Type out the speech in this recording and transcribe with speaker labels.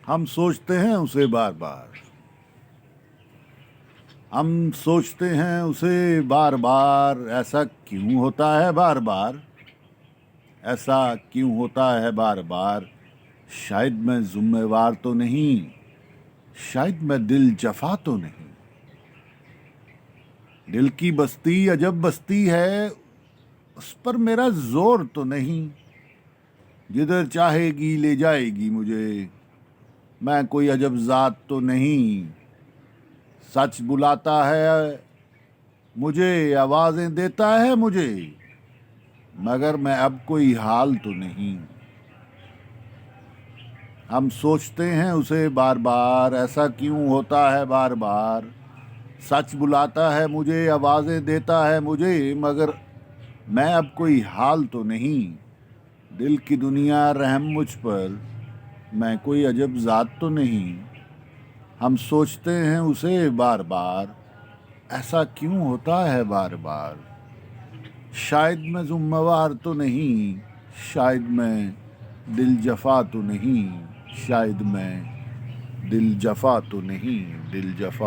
Speaker 1: हम सोचते हैं उसे बार बार, हम सोचते हैं उसे बार बार, ऐसा क्यों होता है बार बार, ऐसा क्यों होता है बार बार। शायद मैं जिम्मेवार तो नहीं, शायद मैं दिल जफा तो नहीं। दिल की बस्ती अजब बस्ती है, उस पर मेरा जोर तो नहीं। जिधर चाहेगी ले जाएगी मुझे, मैं कोई अजब जात तो नहीं। सच बुलाता है मुझे, आवाजें देता है मुझे, मगर मैं अब कोई हाल तो नहीं। हम सोचते हैं उसे बार बार, ऐसा क्यों होता है बार बार। सच बुलाता है मुझे, आवाजें देता है मुझे, मगर मैं अब कोई हाल तो नहीं। दिल की दुनिया रहम मुझ पर, मैं कोई अजब जात तो नहीं। हम सोचते हैं उसे बार बार, ऐसा क्यों होता है बार बार। शायद मैं जुम्मेवार तो नहीं, शायद मैं दिल जफा तो नहीं। शायद मैं दिल जफा तो नहीं, दिल जफा